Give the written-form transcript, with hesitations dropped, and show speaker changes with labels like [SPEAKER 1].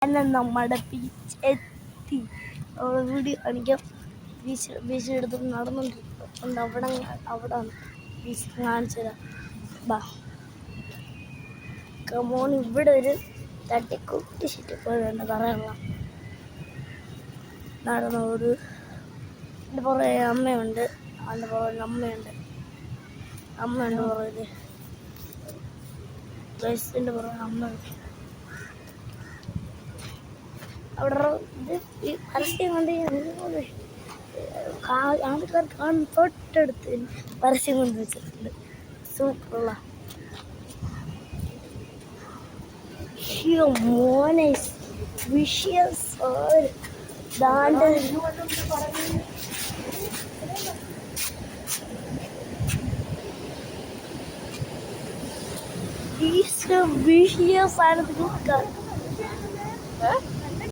[SPEAKER 1] എന്നാൽ നമ്മുടെ ബീച്ച് എത്തി. വീഡിയോ കാണിക്കാം. ബീച്ചിനടുത്ത് നടന്നുകൊണ്ടിരിക്കുന്നുണ്ട്. അവിടെ ബീച്ച് കാണിച്ചു തരാം. ബാ കമോൺ. ഇവിടെ ഒരു തട്ടിക്കൂട്ടി പോലെ പറയാനുള്ള നടന്നോട്. എൻ്റെ പുറകെ അമ്മയുണ്ട്. അതിൻ്റെ പുറകെ അമ്മയുണ്ട് പുറകെ ബസ്സിൻ്റെ പുറകെ അമ്മയുണ്ട്. അവിടെ ഇത് ഈ പരസ്യം കൊണ്ട് ആൾക്കാർ കാണും. തൊട്ടടുത്ത് പരസ്യം കൊണ്ട് വെച്ചിട്ടുണ്ട്. സൂപ്പറുള്ള മോനെ വിഷയസ് ദാണ്ട് വിഷയ സാധനത്തിൽ